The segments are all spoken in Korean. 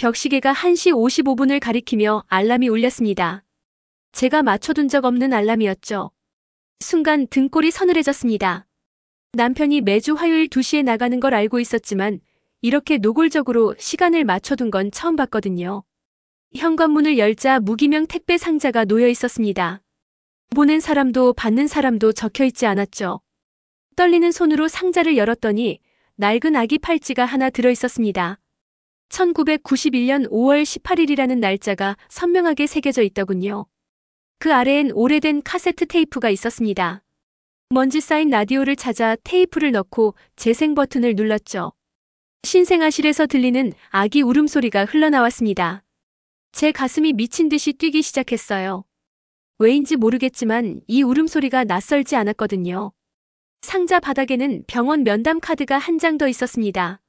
벽시계가 1시 55분을 가리키며 알람이 울렸습니다. 제가 맞춰둔 적 없는 알람이었죠. 순간 등골이 서늘해졌습니다. 남편이 매주 화요일 2시에 나가는 걸 알고 있었지만 이렇게 노골적으로 시간을 맞춰둔 건 처음 봤거든요. 현관문을 열자 무기명 택배 상자가 놓여 있었습니다. 보낸 사람도 받는 사람도 적혀 있지 않았죠. 떨리는 손으로 상자를 열었더니 낡은 아기 팔찌가 하나 들어 있었습니다. 1991년 5월 18일이라는 날짜가 선명하게 새겨져 있더군요. 그 아래엔 오래된 카세트 테이프가 있었습니다. 먼지 쌓인 라디오를 찾아 테이프를 넣고 재생 버튼을 눌렀죠. 신생아실에서 들리는 아기 울음소리가 흘러나왔습니다. 제 가슴이 미친 듯이 뛰기 시작했어요. 왜인지 모르겠지만 이 울음소리가 낯설지 않았거든요. 상자 바닥에는 병원 면담 카드가 한 장 더 있었습니다.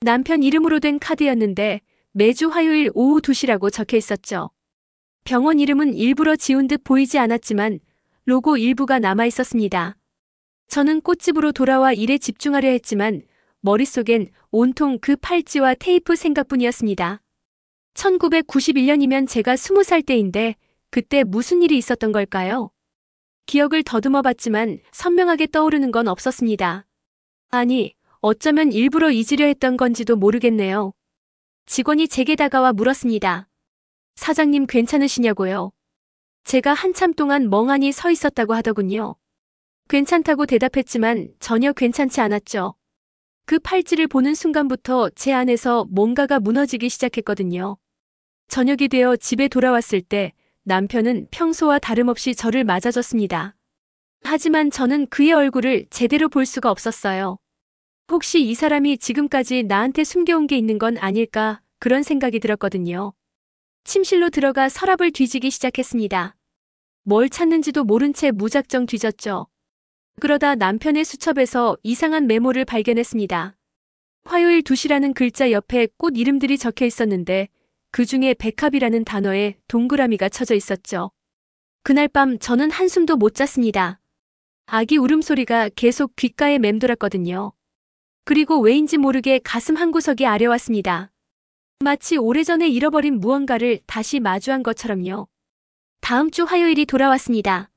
남편 이름으로 된 카드였는데 매주 화요일 오후 2시라고 적혀 있었죠. 병원 이름은 일부러 지운 듯 보이지 않았지만 로고 일부가 남아 있었습니다. 저는 꽃집으로 돌아와 일에 집중하려 했지만 머릿속엔 온통 그 팔찌와 테이프 생각뿐이었습니다. 1991년이면 제가 20살 때인데 그때 무슨 일이 있었던 걸까요? 기억을 더듬어 봤지만 선명하게 떠오르는 건 없었습니다. 아니, 어쩌면 일부러 잊으려 했던 건지도 모르겠네요. 직원이 제게 다가와 물었습니다. 사장님 괜찮으시냐고요? 제가 한참 동안 멍하니 서 있었다고 하더군요. 괜찮다고 대답했지만 전혀 괜찮지 않았죠. 그 팔찌를 보는 순간부터 제 안에서 뭔가가 무너지기 시작했거든요. 저녁이 되어 집에 돌아왔을 때 남편은 평소와 다름없이 저를 맞아줬습니다. 하지만 저는 그의 얼굴을 제대로 볼 수가 없었어요. 혹시 이 사람이 지금까지 나한테 숨겨온 게 있는 건 아닐까 그런 생각이 들었거든요. 침실로 들어가 서랍을 뒤지기 시작했습니다. 뭘 찾는지도 모른 채 무작정 뒤졌죠. 그러다 남편의 수첩에서 이상한 메모를 발견했습니다. 화요일 2시라는 글자 옆에 꽃 이름들이 적혀 있었는데 그 중에 백합이라는 단어에 동그라미가 쳐져 있었죠. 그날 밤 저는 한숨도 못 잤습니다. 아기 울음소리가 계속 귓가에 맴돌았거든요. 그리고 왜인지 모르게 가슴 한구석이 아려왔습니다. 마치 오래전에 잃어버린 무언가를 다시 마주한 것처럼요. 다음 주 화요일이 돌아왔습니다.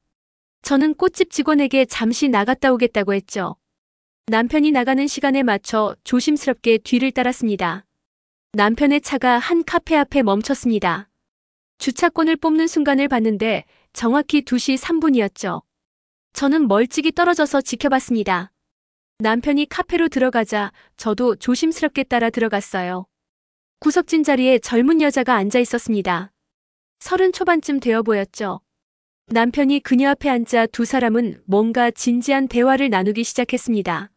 저는 꽃집 직원에게 잠시 나갔다 오겠다고 했죠. 남편이 나가는 시간에 맞춰 조심스럽게 뒤를 따랐습니다. 남편의 차가 한 카페 앞에 멈췄습니다. 주차권을 뽑는 순간을 봤는데 정확히 2시 3분이었죠. 저는 멀찍이 떨어져서 지켜봤습니다. 남편이 카페로 들어가자 저도 조심스럽게 따라 들어갔어요. 구석진 자리에 젊은 여자가 앉아 있었습니다. 30 초반쯤 되어 보였죠. 남편이 그녀 앞에 앉자 두 사람은 뭔가 진지한 대화를 나누기 시작했습니다.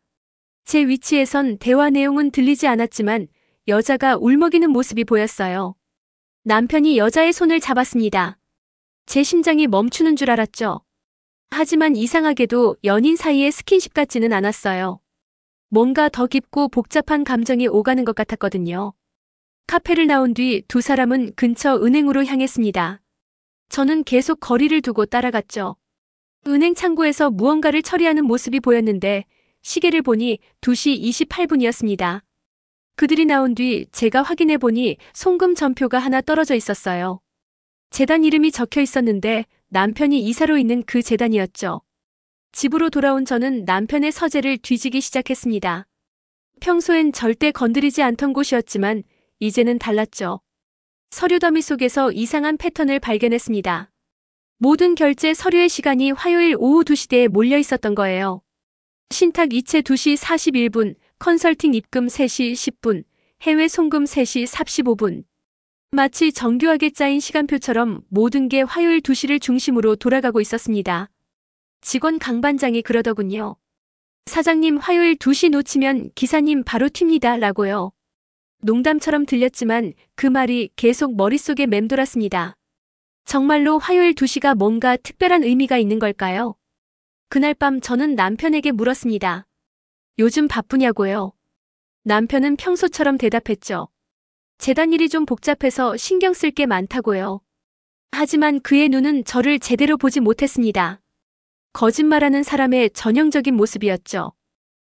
제 위치에선 대화 내용은 들리지 않았지만 여자가 울먹이는 모습이 보였어요. 남편이 여자의 손을 잡았습니다. 제 심장이 멈추는 줄 알았죠. 하지만 이상하게도 연인 사이의 스킨십 같지는 않았어요. 뭔가 더 깊고 복잡한 감정이 오가는 것 같았거든요. 카페를 나온 뒤 두 사람은 근처 은행으로 향했습니다. 저는 계속 거리를 두고 따라갔죠. 은행 창구에서 무언가를 처리하는 모습이 보였는데 시계를 보니 2시 28분이었습니다. 그들이 나온 뒤 제가 확인해 보니 송금 전표가 하나 떨어져 있었어요. 재단 이름이 적혀 있었는데 남편이 이사로 있는 그 재단이었죠. 집으로 돌아온 저는 남편의 서재를 뒤지기 시작했습니다. 평소엔 절대 건드리지 않던 곳이었지만 이제는 달랐죠. 서류 더미 속에서 이상한 패턴을 발견했습니다. 모든 결제 서류의 시간이 화요일 오후 2시대에 몰려 있었던 거예요. 신탁 이체 2시 41분, 컨설팅 입금 3시 10분, 해외 송금 3시 45분. 마치 정교하게 짜인 시간표처럼 모든 게 화요일 2시를 중심으로 돌아가고 있었습니다. 직원 강 반장이 그러더군요. 사장님 화요일 2시 놓치면 기사님 바로 튑니다 라고요. 농담처럼 들렸지만 그 말이 계속 머릿속에 맴돌았습니다. 정말로 화요일 2시가 뭔가 특별한 의미가 있는 걸까요? 그날 밤 저는 남편에게 물었습니다. 요즘 바쁘냐고요? 남편은 평소처럼 대답했죠. 재단 일이 좀 복잡해서 신경 쓸 게 많다고요. 하지만 그의 눈은 저를 제대로 보지 못했습니다. 거짓말하는 사람의 전형적인 모습이었죠.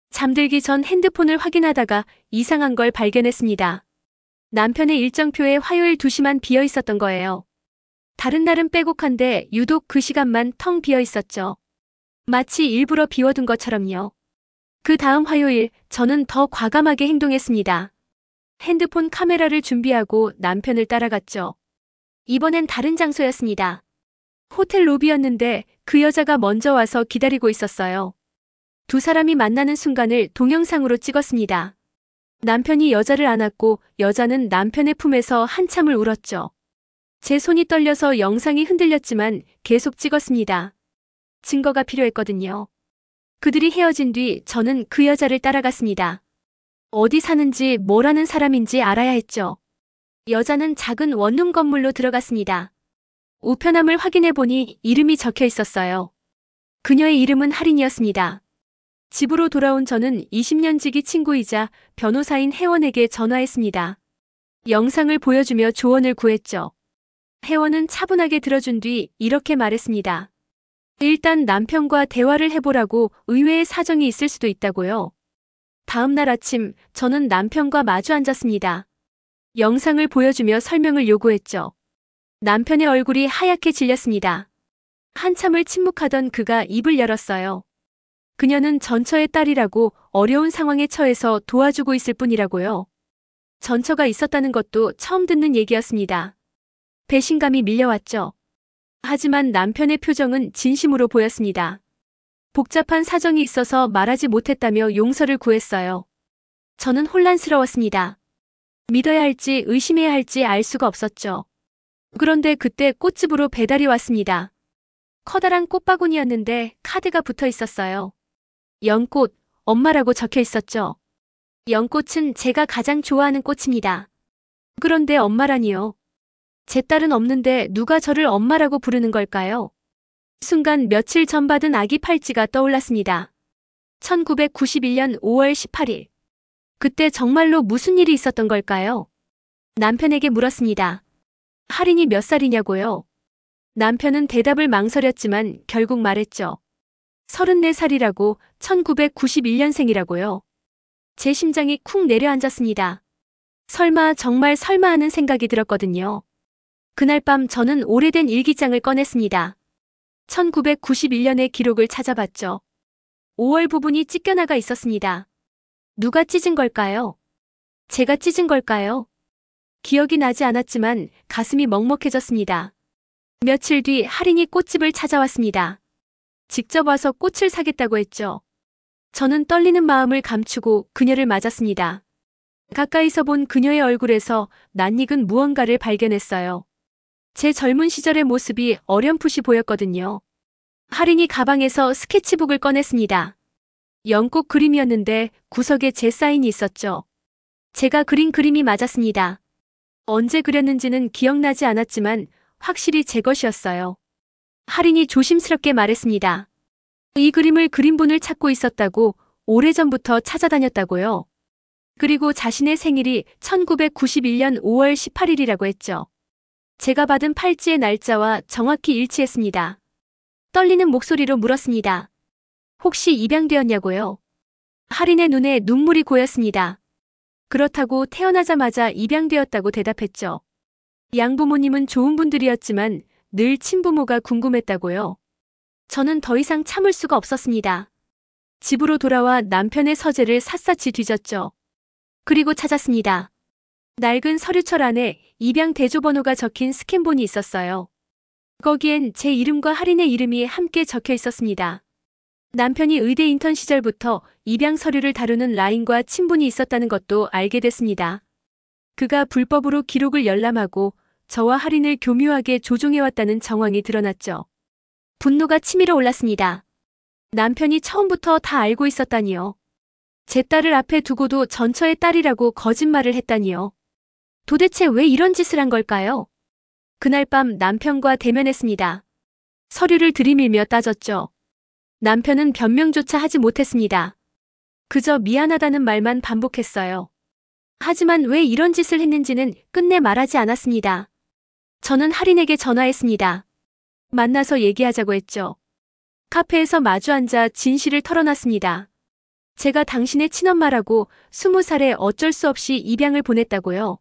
잠들기 전 핸드폰을 확인하다가 이상한 걸 발견했습니다. 남편의 일정표에 화요일 2시만 비어 있었던 거예요. 다른 날은 빼곡한데 유독 그 시간만 텅 비어 있었죠. 마치 일부러 비워둔 것처럼요. 그 다음 화요일, 저는 더 과감하게 행동했습니다. 핸드폰 카메라를 준비하고 남편을 따라갔죠. 이번엔 다른 장소였습니다. 호텔 로비였는데 그 여자가 먼저 와서 기다리고 있었어요. 두 사람이 만나는 순간을 동영상으로 찍었습니다. 남편이 여자를 안았고 여자는 남편의 품에서 한참을 울었죠. 제 손이 떨려서 영상이 흔들렸지만 계속 찍었습니다. 증거가 필요했거든요. 그들이 헤어진 뒤 저는 그 여자를 따라갔습니다. 어디 사는지 뭘 하는 사람인지 알아야 했죠. 여자는 작은 원룸 건물로 들어갔습니다. 우편함을 확인해 보니 이름이 적혀 있었어요. 그녀의 이름은 할인이었습니다. 집으로 돌아온 저는 20년 지기 친구이자 변호사인 혜원에게 전화했습니다. 영상을 보여주며 조언을 구했죠. 혜원은 차분하게 들어준 뒤 이렇게 말했습니다. 일단 남편과 대화를 해보라고 의외의 사정이 있을 수도 있다고요. 다음 날 아침 저는 남편과 마주 앉았습니다. 영상을 보여주며 설명을 요구했죠. 남편의 얼굴이 하얗게 질렸습니다. 한참을 침묵하던 그가 입을 열었어요. 그녀는 전처의 딸이라고 어려운 상황에 처해서 도와주고 있을 뿐이라고요. 전처가 있었다는 것도 처음 듣는 얘기였습니다. 배신감이 밀려왔죠. 하지만 남편의 표정은 진심으로 보였습니다. 복잡한 사정이 있어서 말하지 못했다며 용서를 구했어요. 저는 혼란스러웠습니다. 믿어야 할지 의심해야 할지 알 수가 없었죠. 그런데 그때 꽃집으로 배달이 왔습니다. 커다란 꽃바구니였는데 카드가 붙어 있었어요. 연꽃, 엄마라고 적혀 있었죠. 연꽃은 제가 가장 좋아하는 꽃입니다. 그런데 엄마라니요. 제 딸은 없는데 누가 저를 엄마라고 부르는 걸까요? 순간 며칠 전 받은 아기 팔찌가 떠올랐습니다. 1991년 5월 18일. 그때 정말로 무슨 일이 있었던 걸까요? 남편에게 물었습니다. 할인이 몇 살이냐고요? 남편은 대답을 망설였지만 결국 말했죠. 34살이라고 1991년생이라고요. 제 심장이 쿵 내려앉았습니다. 설마 정말 설마 하는 생각이 들었거든요. 그날 밤 저는 오래된 일기장을 꺼냈습니다. 1991년의 기록을 찾아봤죠. 5월 부분이 찢겨나가 있었습니다. 누가 찢은 걸까요? 제가 찢은 걸까요? 기억이 나지 않았지만 가슴이 먹먹해졌습니다. 며칠 뒤 할인이 꽃집을 찾아왔습니다. 직접 와서 꽃을 사겠다고 했죠. 저는 떨리는 마음을 감추고 그녀를 맞았습니다. 가까이서 본 그녀의 얼굴에서 낯익은 무언가를 발견했어요. 제 젊은 시절의 모습이 어렴풋이 보였거든요. 할인이 가방에서 스케치북을 꺼냈습니다. 연꽃 그림이었는데 구석에 제 사인이 있었죠. 제가 그린 그림이 맞았습니다. 언제 그렸는지는 기억나지 않았지만 확실히 제 것이었어요. 할인이 조심스럽게 말했습니다. 이 그림을 그린 분을 찾고 있었다고 오래전부터 찾아다녔다고요. 그리고 자신의 생일이 1991년 5월 18일이라고 했죠. 제가 받은 팔찌의 날짜와 정확히 일치했습니다. 떨리는 목소리로 물었습니다. 혹시 입양되었냐고요? 할인의 눈에 눈물이 고였습니다. 그렇다고 태어나자마자 입양되었다고 대답했죠. 양부모님은 좋은 분들이었지만 늘 친부모가 궁금했다고요. 저는 더 이상 참을 수가 없었습니다. 집으로 돌아와 남편의 서재를 샅샅이 뒤졌죠. 그리고 찾았습니다. 낡은 서류철 안에 입양 대조번호가 적힌 스캔본이 있었어요. 거기엔 제 이름과 할인의 이름이 함께 적혀 있었습니다. 남편이 의대 인턴 시절부터 입양 서류를 다루는 라인과 친분이 있었다는 것도 알게 됐습니다. 그가 불법으로 기록을 열람하고 저와 할인을 교묘하게 조종해왔다는 정황이 드러났죠. 분노가 치밀어 올랐습니다. 남편이 처음부터 다 알고 있었다니요. 제 딸을 앞에 두고도 전처의 딸이라고 거짓말을 했다니요. 도대체 왜 이런 짓을 한 걸까요? 그날 밤 남편과 대면했습니다. 서류를 들이밀며 따졌죠. 남편은 변명조차 하지 못했습니다. 그저 미안하다는 말만 반복했어요. 하지만 왜 이런 짓을 했는지는 끝내 말하지 않았습니다. 저는 할인에게 전화했습니다. 만나서 얘기하자고 했죠. 카페에서 마주 앉아 진실을 털어놨습니다. 제가 당신의 친엄마라고 20살에 어쩔 수 없이 입양을 보냈다고요.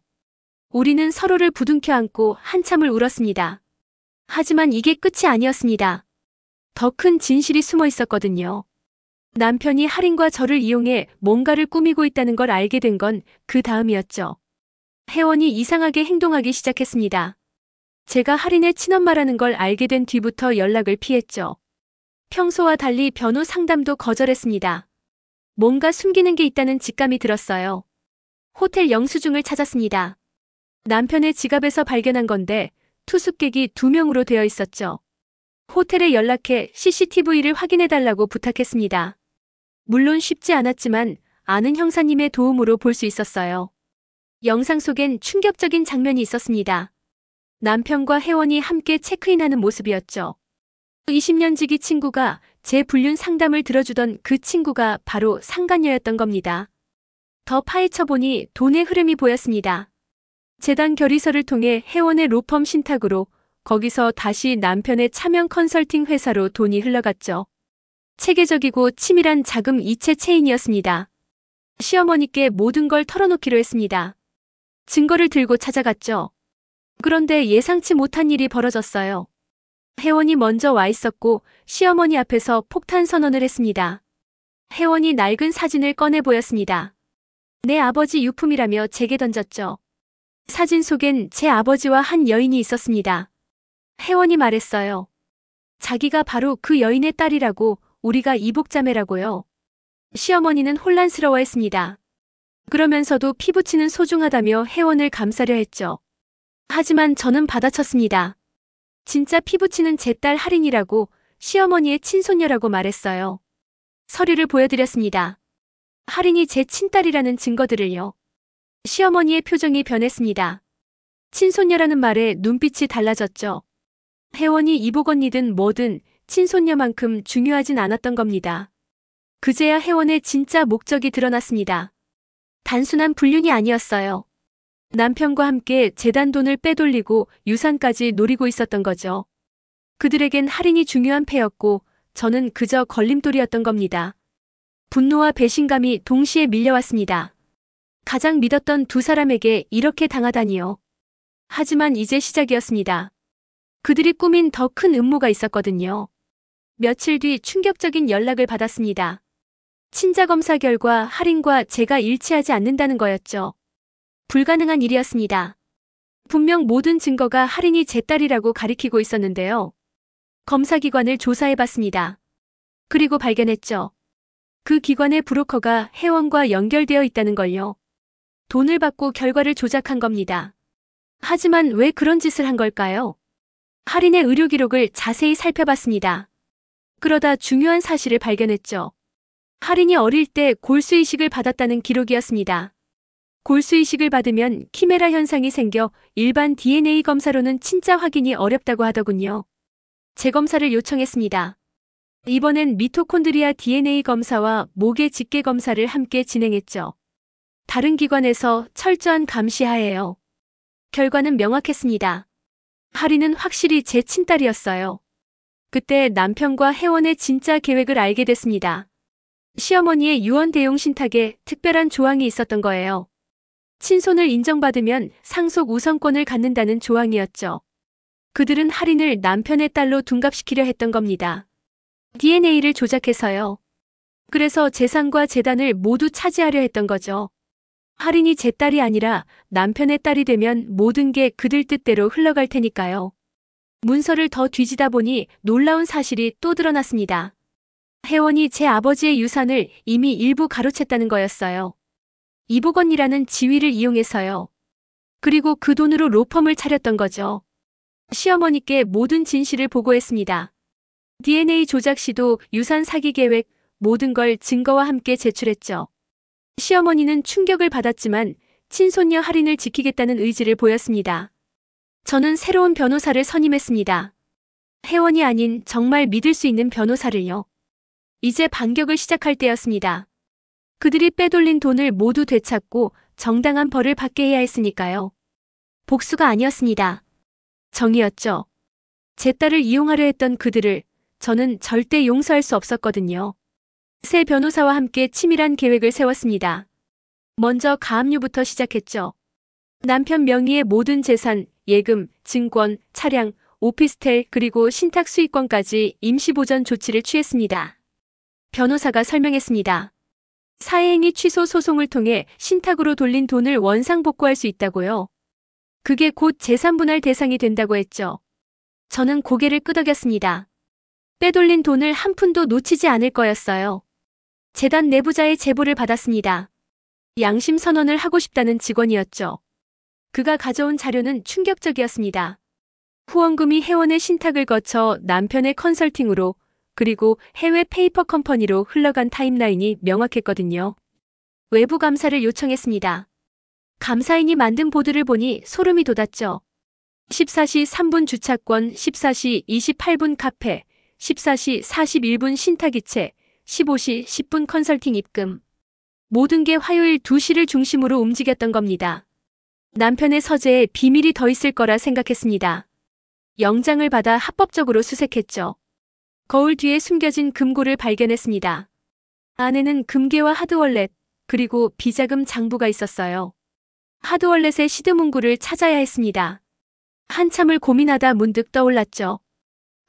우리는 서로를 부둥켜 안고 한참을 울었습니다. 하지만 이게 끝이 아니었습니다. 더 큰 진실이 숨어 있었거든요. 남편이 할인과 저를 이용해 뭔가를 꾸미고 있다는 걸 알게 된 건 그 다음이었죠. 혜원이 이상하게 행동하기 시작했습니다. 제가 할인의 친엄마라는 걸 알게 된 뒤부터 연락을 피했죠. 평소와 달리 변호 상담도 거절했습니다. 뭔가 숨기는 게 있다는 직감이 들었어요. 호텔 영수증을 찾았습니다. 남편의 지갑에서 발견한 건데 투숙객이 2명으로 되어 있었죠. 호텔에 연락해 CCTV를 확인해달라고 부탁했습니다. 물론 쉽지 않았지만 아는 형사님의 도움으로 볼 수 있었어요. 영상 속엔 충격적인 장면이 있었습니다. 남편과 혜원이 함께 체크인하는 모습이었죠. 20년 지기 친구가 제 불륜 상담을 들어주던 그 친구가 바로 상간녀였던 겁니다. 더 파헤쳐보니 돈의 흐름이 보였습니다. 재단 결의서를 통해 혜원의 로펌 신탁으로 거기서 다시 남편의 차명 컨설팅 회사로 돈이 흘러갔죠. 체계적이고 치밀한 자금 이체 체인이었습니다. 시어머니께 모든 걸 털어놓기로 했습니다. 증거를 들고 찾아갔죠. 그런데 예상치 못한 일이 벌어졌어요. 혜원이 먼저 와 있었고 시어머니 앞에서 폭탄 선언을 했습니다. 혜원이 낡은 사진을 꺼내 보였습니다. 내 아버지 유품이라며 제게 던졌죠. 사진 속엔 제 아버지와 한 여인이 있었습니다. 혜원이 말했어요. 자기가 바로 그 여인의 딸이라고, 우리가 이복자매라고요. 시어머니는 혼란스러워했습니다. 그러면서도 피부치는 소중하다며 혜원을 감싸려 했죠. 하지만 저는 받아쳤습니다. 진짜 피부치는 제 딸 할인이라고, 시어머니의 친손녀라고 말했어요. 서류를 보여드렸습니다. 할인이 제 친딸이라는 증거들을요. 시어머니의 표정이 변했습니다. 친손녀라는 말에 눈빛이 달라졌죠. 혜원이 이복 언니든 뭐든 친손녀만큼 중요하진 않았던 겁니다. 그제야 혜원의 진짜 목적이 드러났습니다. 단순한 불륜이 아니었어요. 남편과 함께 재단 돈을 빼돌리고 유산까지 노리고 있었던 거죠. 그들에겐 할인이 중요한 패였고 저는 그저 걸림돌이었던 겁니다. 분노와 배신감이 동시에 밀려왔습니다. 가장 믿었던 두 사람에게 이렇게 당하다니요. 하지만 이제 시작이었습니다. 그들이 꾸민 더 큰 음모가 있었거든요. 며칠 뒤 충격적인 연락을 받았습니다. 친자검사 결과 할인과 제가 일치하지 않는다는 거였죠. 불가능한 일이었습니다. 분명 모든 증거가 할인이 제 딸이라고 가리키고 있었는데요. 검사기관을 조사해봤습니다. 그리고 발견했죠. 그 기관의 브로커가 혜원과 연결되어 있다는 걸요. 돈을 받고 결과를 조작한 겁니다. 하지만 왜 그런 짓을 한 걸까요? 할인의 의료 기록을 자세히 살펴봤습니다. 그러다 중요한 사실을 발견했죠. 할인이 어릴 때 골수이식을 받았다는 기록이었습니다. 골수이식을 받으면 키메라 현상이 생겨 일반 DNA 검사로는 진짜 확인이 어렵다고 하더군요. 재검사를 요청했습니다. 이번엔 미토콘드리아 DNA 검사와 목의 집게 검사를 함께 진행했죠. 다른 기관에서 철저한 감시 하에요. 결과는 명확했습니다. 할인은 확실히 제 친딸이었어요. 그때 남편과 혜원의 진짜 계획을 알게 됐습니다. 시어머니의 유언 대용 신탁에 특별한 조항이 있었던 거예요. 친손을 인정받으면 상속 우선권을 갖는다는 조항이었죠. 그들은 할인을 남편의 딸로 둔갑시키려 했던 겁니다. DNA를 조작해서요. 그래서 재산과 재단을 모두 차지하려 했던 거죠. 할인이 제 딸이 아니라 남편의 딸이 되면 모든 게 그들 뜻대로 흘러갈 테니까요. 문서를 더 뒤지다 보니 놀라운 사실이 또 드러났습니다. 혜원이 제 아버지의 유산을 이미 일부 가로챘다는 거였어요. 이복 언니라는 지위를 이용해서요. 그리고 그 돈으로 로펌을 차렸던 거죠. 시어머니께 모든 진실을 보고했습니다. DNA 조작 시도, 유산 사기 계획, 모든 걸 증거와 함께 제출했죠. 시어머니는 충격을 받았지만 친손녀 할인을 지키겠다는 의지를 보였습니다. 저는 새로운 변호사를 선임했습니다. 혜원이 아닌 정말 믿을 수 있는 변호사를요. 이제 반격을 시작할 때였습니다. 그들이 빼돌린 돈을 모두 되찾고 정당한 벌을 받게 해야 했으니까요. 복수가 아니었습니다. 정의였죠. 제 딸을 이용하려 했던 그들을 저는 절대 용서할 수 없었거든요. 새 변호사와 함께 치밀한 계획을 세웠습니다. 먼저 가압류부터 시작했죠. 남편 명의의 모든 재산, 예금, 증권, 차량, 오피스텔 그리고 신탁 수익권까지 임시보전 조치를 취했습니다. 변호사가 설명했습니다. 사회행위 취소 소송을 통해 신탁으로 돌린 돈을 원상복구할 수 있다고요. 그게 곧 재산분할 대상이 된다고 했죠. 저는 고개를 끄덕였습니다. 빼돌린 돈을 한 푼도 놓치지 않을 거였어요. 재단 내부자의 제보를 받았습니다. 양심 선언을 하고 싶다는 직원이었죠. 그가 가져온 자료는 충격적이었습니다. 후원금이 회원의 신탁을 거쳐 남편의 컨설팅으로 그리고 해외 페이퍼 컴퍼니로 흘러간 타임라인이 명확했거든요. 외부 감사를 요청했습니다. 감사인이 만든 보도를 보니 소름이 돋았죠. 14시 3분 주차권, 14시 28분 카페, 14시 41분 신탁이체, 15시 10분 컨설팅 입금. 모든 게 화요일 2시를 중심으로 움직였던 겁니다. 남편의 서재에 비밀이 더 있을 거라 생각했습니다. 영장을 받아 합법적으로 수색했죠. 거울 뒤에 숨겨진 금고를 발견했습니다. 안에는 금괴와 하드월렛, 그리고 비자금 장부가 있었어요. 하드월렛의 시드문구를 찾아야 했습니다. 한참을 고민하다 문득 떠올랐죠.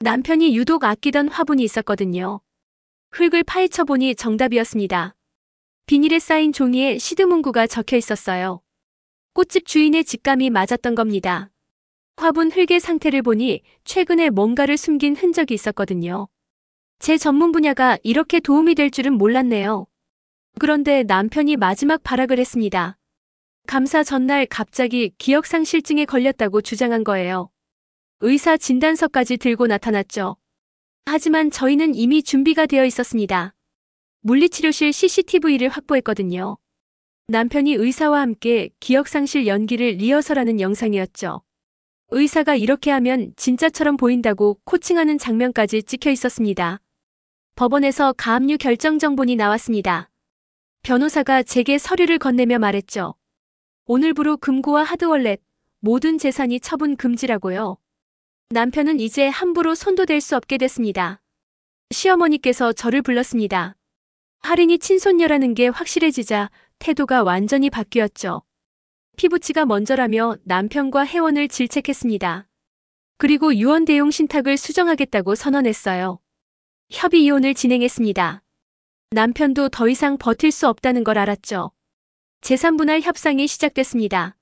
남편이 유독 아끼던 화분이 있었거든요. 흙을 파헤쳐보니 정답이었습니다. 비닐에 쌓인 종이에 시드문구가 적혀 있었어요. 꽃집 주인의 직감이 맞았던 겁니다. 화분 흙의 상태를 보니 최근에 뭔가를 숨긴 흔적이 있었거든요. 제 전문 분야가 이렇게 도움이 될 줄은 몰랐네요. 그런데 남편이 마지막 발악을 했습니다. 감사 전날 갑자기 기억상실증에 걸렸다고 주장한 거예요. 의사 진단서까지 들고 나타났죠. 하지만 저희는 이미 준비가 되어 있었습니다. 물리치료실 CCTV를 확보했거든요. 남편이 의사와 함께 기억상실 연기를 리허설하는 영상이었죠. 의사가 이렇게 하면 진짜처럼 보인다고 코칭하는 장면까지 찍혀 있었습니다. 법원에서 가압류 결정정본이 나왔습니다. 변호사가 제게 서류를 건네며 말했죠. 오늘부로 금고와 하드월렛, 모든 재산이 처분 금지라고요. 남편은 이제 함부로 손도 댈 수 없게 됐습니다. 시어머니께서 저를 불렀습니다. 할인이 친손녀라는 게 확실해지자 태도가 완전히 바뀌었죠. 피부치가 먼저라며 남편과 회원을 질책했습니다. 그리고 유언 대용 신탁을 수정하겠다고 선언했어요. 협의 이혼을 진행했습니다. 남편도 더 이상 버틸 수 없다는 걸 알았죠. 재산분할 협상이 시작됐습니다.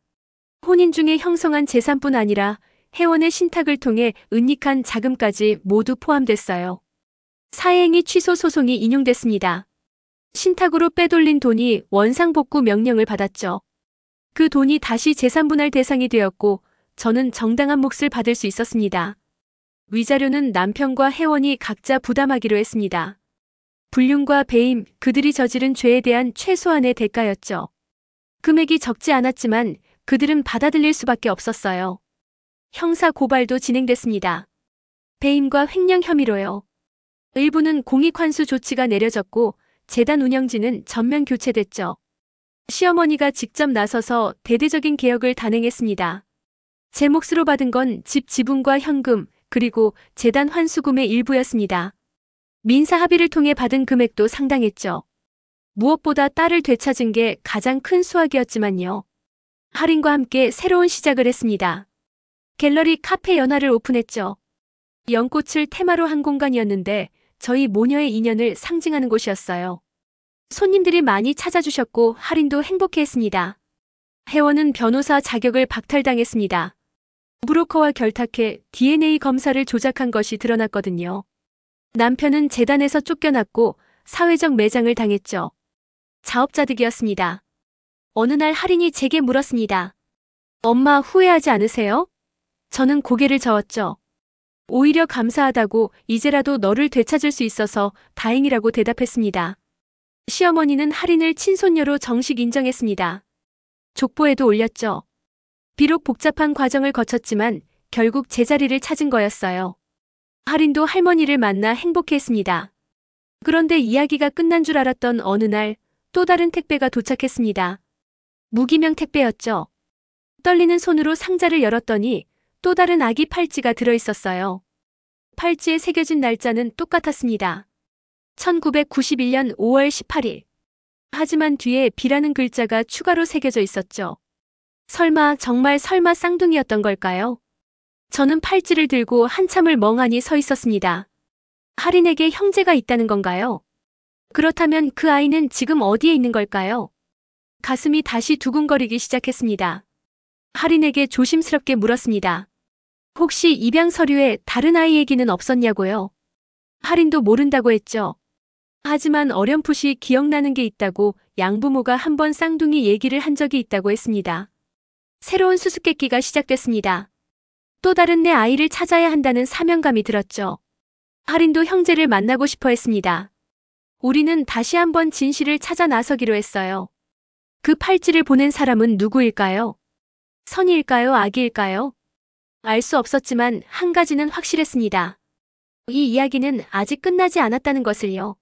혼인 중에 형성한 재산뿐 아니라 회원의 신탁을 통해 은닉한 자금까지 모두 포함됐어요. 사회행위 취소 소송이 인용됐습니다. 신탁으로 빼돌린 돈이 원상복구 명령을 받았죠. 그 돈이 다시 재산분할 대상이 되었고 저는 정당한 몫을 받을 수 있었습니다. 위자료는 남편과 회원이 각자 부담하기로 했습니다. 불륜과 배임, 그들이 저지른 죄에 대한 최소한의 대가였죠. 금액이 적지 않았지만 그들은 받아들일 수밖에 없었어요. 형사 고발도 진행됐습니다. 배임과 횡령 혐의로요. 일부는 공익환수 조치가 내려졌고 재단 운영진은 전면 교체됐죠. 시어머니가 직접 나서서 대대적인 개혁을 단행했습니다. 제 몫으로 받은 건 집 지분과 현금, 그리고 재단 환수금의 일부였습니다. 민사 합의를 통해 받은 금액도 상당했죠. 무엇보다 딸을 되찾은 게 가장 큰 수확이었지만요. 할인과 함께 새로운 시작을 했습니다. 갤러리 카페 연화를 오픈했죠. 연꽃을 테마로 한 공간이었는데 저희 모녀의 인연을 상징하는 곳이었어요. 손님들이 많이 찾아주셨고 할인도 행복해했습니다. 회원은 변호사 자격을 박탈당했습니다. 브로커와 결탁해 DNA 검사를 조작한 것이 드러났거든요. 남편은 재단에서 쫓겨났고 사회적 매장을 당했죠. 자업자득이었습니다. 어느 날 할인이 제게 물었습니다. 엄마 후회하지 않으세요? 저는 고개를 저었죠. 오히려 감사하다고 이제라도 너를 되찾을 수 있어서 다행이라고 대답했습니다. 시어머니는 할인을 친손녀로 정식 인정했습니다. 족보에도 올렸죠. 비록 복잡한 과정을 거쳤지만 결국 제자리를 찾은 거였어요. 할인도 할머니를 만나 행복해했습니다. 그런데 이야기가 끝난 줄 알았던 어느 날 또 다른 택배가 도착했습니다. 무기명 택배였죠. 떨리는 손으로 상자를 열었더니 또 다른 아기 팔찌가 들어있었어요. 팔찌에 새겨진 날짜는 똑같았습니다. 1991년 5월 18일. 하지만 뒤에 B라는 글자가 추가로 새겨져 있었죠. 설마, 정말 설마 쌍둥이였던 걸까요? 저는 팔찌를 들고 한참을 멍하니 서 있었습니다. 할인에게 형제가 있다는 건가요? 그렇다면 그 아이는 지금 어디에 있는 걸까요? 가슴이 다시 두근거리기 시작했습니다. 할인에게 조심스럽게 물었습니다. 혹시 입양 서류에 다른 아이 얘기는 없었냐고요? 할인도 모른다고 했죠. 하지만 어렴풋이 기억나는 게 있다고 양부모가 한번 쌍둥이 얘기를 한 적이 있다고 했습니다. 새로운 수수께끼가 시작됐습니다. 또 다른 내 아이를 찾아야 한다는 사명감이 들었죠. 할인도 형제를 만나고 싶어 했습니다. 우리는 다시 한번 진실을 찾아 나서기로 했어요. 그 팔찌를 보낸 사람은 누구일까요? 선의일까요? 악의일까요? 알 수 없었지만 한 가지는 확실했습니다. 이 이야기는 아직 끝나지 않았다는 것을요.